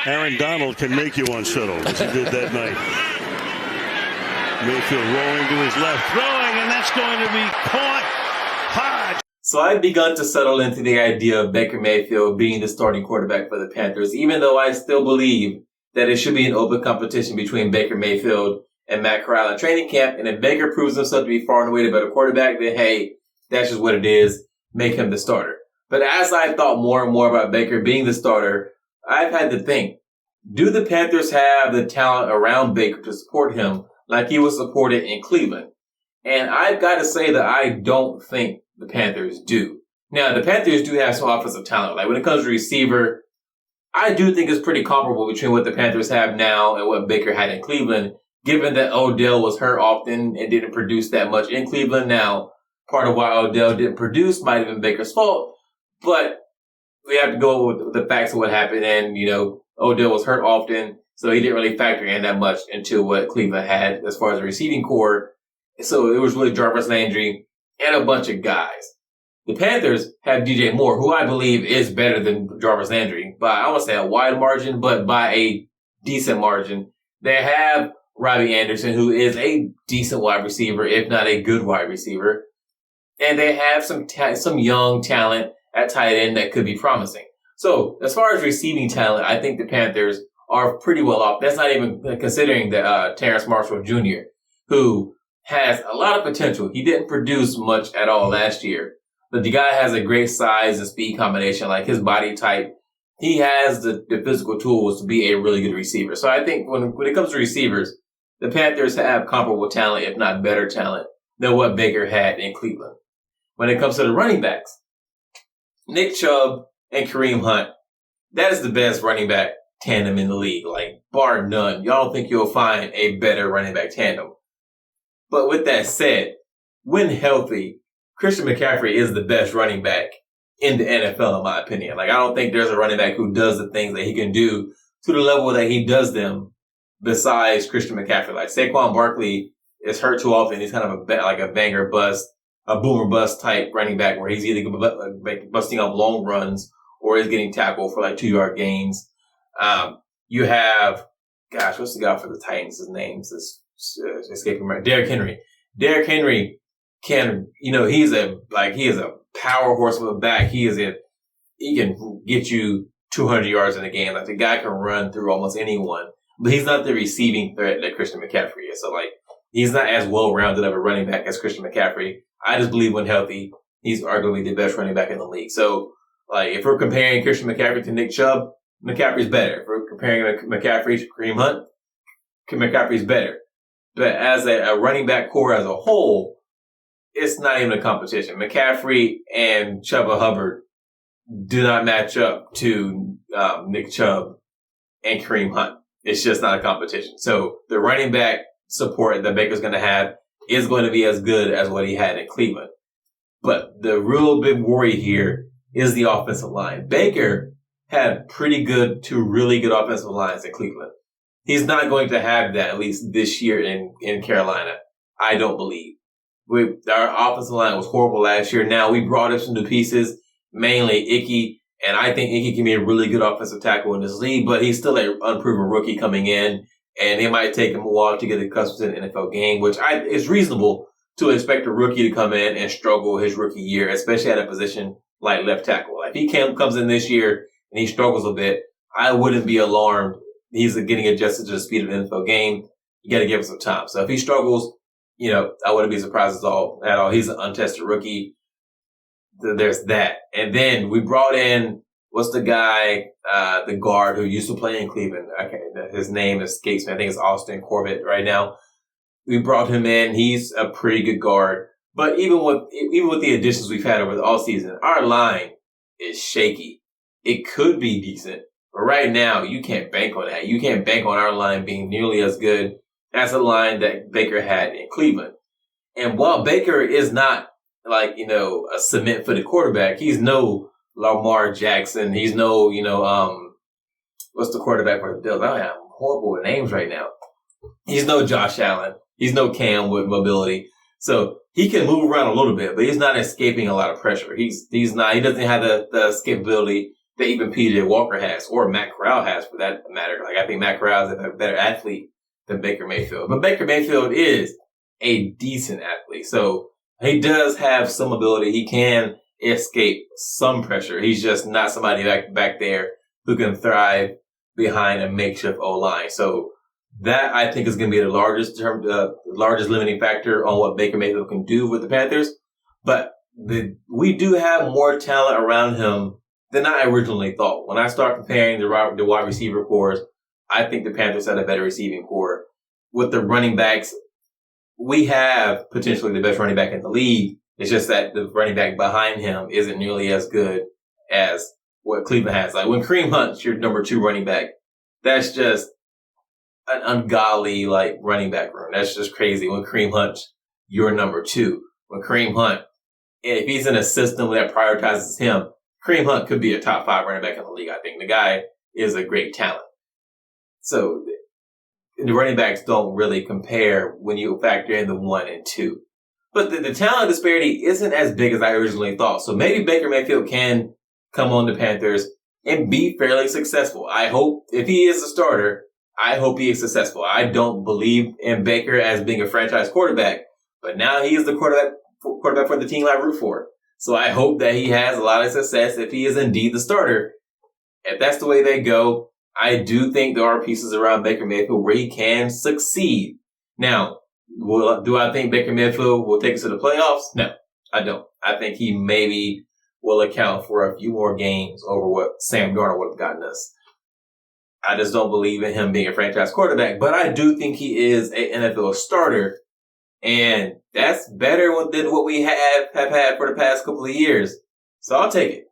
Aaron Donald can make you unsettled, as he did that night. Mayfield rolling to his left, throwing, and that's going to be caught hard. So I've begun to settle into the idea of Baker Mayfield being the starting quarterback for the Panthers, even though I still believe that it should be an open competition between Baker Mayfield and Matt Corral in training camp. And if Baker proves himself to be far and away the better quarterback, then hey, that's just what it is. Make him the starter. But as I thought more and more about Baker being the starter, I've had to think, do the Panthers have the talent around Baker to support him like he was supported in Cleveland? And I've got to say that I don't think the Panthers do. Now, the Panthers do have some offensive talent. Like when it comes to receiver, I do think it's pretty comparable between what the Panthers have now and what Baker had in Cleveland, given that Odell was hurt often and didn't produce that much in Cleveland. Now, part of why Odell didn't produce might have been Baker's fault, but we have to go with the facts of what happened. And, Odell was hurt often, so he didn't really factor in that much into what Cleveland had as far as the receiving core. So it was really Jarvis Landry and a bunch of guys. The Panthers have DJ Moore, who I believe is better than Jarvis Landry by, I won't say a wide margin, but by a decent margin. They have Robbie Anderson, who is a decent wide receiver, if not a good wide receiver. And they have some young talent at tight end that could be promising. So as far as receiving talent, I think the Panthers are pretty well off. That's not even considering the Terrence Marshall Jr., who has a lot of potential. He didn't produce much at all last year, but the guy has a great size and speed combination, like his body type. He has the physical tools to be a really good receiver. So I think when it comes to receivers, the Panthers have comparable talent, if not better talent, than what Baker had in Cleveland. When it comes to the running backs, Nick Chubb and Kareem Hunt, that is the best running back tandem in the league, like bar none. Y'all don't think you'll find a better running back tandem. But with that said, when healthy, Christian McCaffrey is the best running back in the NFL, in my opinion. Like, I don't think there's a running back who does the things that he can do to the level that he does them besides Christian McCaffrey. Like, Saquon Barkley is hurt too often. He's kind of a banger bust, a boomer bust type running back where he's either busting up long runs or he's getting tackled for like 2-yard gains. You have, what's the guy for the Titans? His name's escaping me. Derrick Henry. Derrick Henry can, he is a power horse of a back. He can get you 200 yards in a game. Like, the guy can run through almost anyone, but he's not the receiving threat that Christian McCaffrey is. So, like, he's not as well-rounded of a running back as Christian McCaffrey. I just believe when healthy, he's arguably the best running back in the league. So, like, if we're comparing Christian McCaffrey to Nick Chubb, McCaffrey's better. If we're comparing McCaffrey to Kareem Hunt, McCaffrey's better. But as a running back core as a whole, it's not even a competition. McCaffrey and Chuba Hubbard do not match up to Nick Chubb and Kareem Hunt. It's just not a competition. So the running back support that Baker's going to have is going to be as good as what he had in Cleveland. But the real big worry here is the offensive line. Baker had pretty good to really good offensive lines in Cleveland. He's not going to have that, at least this year in Carolina. I don't believe. Our offensive line was horrible last year. Now we brought in some new pieces, mainly Icky, and I think Icky can be a really good offensive tackle in this league, but he's still an unproven rookie coming in, and it might take him a while to get accustomed to an NFL game, which is reasonable to expect a rookie to come in and struggle his rookie year, especially at a position like left tackle. If he comes in this year and he struggles a bit, I wouldn't be alarmed. He's getting adjusted to the speed of an NFL game. You got to give him some time. So if he struggles, I wouldn't be surprised at all. He's an untested rookie. There's that. And then we brought in, what's the guy, the guard who used to play in Cleveland? His name escapes me. I think it's Austin Corbett right now. We brought him in. He's a pretty good guard. But even with the additions we've had over the all season, our line is shaky. It could be decent, but right now you can't bank on that. You can't bank on our line being nearly as good as the line that Baker had in Cleveland. And while Baker is not a cement-footed quarterback, he's no Lamar Jackson. He's no, what's the quarterback for the Bills? I'm horrible with names right now. He's no Josh Allen. He's no Cam with mobility. So he can move around a little bit, but he's not escaping a lot of pressure. He doesn't have the escapability that even PJ Walker has, or Matt Corral has for that matter. Like, I think Matt Corral is a better athlete than Baker Mayfield. But Baker Mayfield is a decent athlete. So he does have some ability. He can escape some pressure. He's just not somebody back there who can thrive behind a makeshift O-line. So that, I think, is going to be the largest limiting factor on what Baker Mayfield can do with the Panthers. But we do have more talent around him than I originally thought. When I start comparing the wide receiver cores, I think the Panthers had a better receiving core. With the running backs, we have potentially the best running back in the league. It's just that the running back behind him isn't nearly as good as what Cleveland has. Like, when Kareem Hunt's your number 2 running back, that's just an ungodly, like, running back room. That's just crazy. When Kareem Hunt's your number 2. When Kareem Hunt, if he's in a system that prioritizes him, Kareem Hunt could be a top 5 running back in the league, I think. The guy is a great talent. So the running backs don't really compare when you factor in the 1 and 2. But the talent disparity isn't as big as I originally thought. So maybe Baker Mayfield can come on the Panthers and be fairly successful. I hope, if he is a starter, I hope he is successful. I don't believe in Baker as being a franchise quarterback, but now he is the quarterback for the team I root for. So I hope that he has a lot of success if he is indeed the starter. If that's the way they go, I do think there are pieces around Baker Mayfield where he can succeed. Now, do I think Baker Mayfield will take us to the playoffs? No, I don't. I think he maybe will account for a few more games over what Sam Darnold would have gotten us. I just don't believe in him being a franchise quarterback, but I do think he is an NFL starter, and that's better than what we have had for the past couple of years. So I'll take it.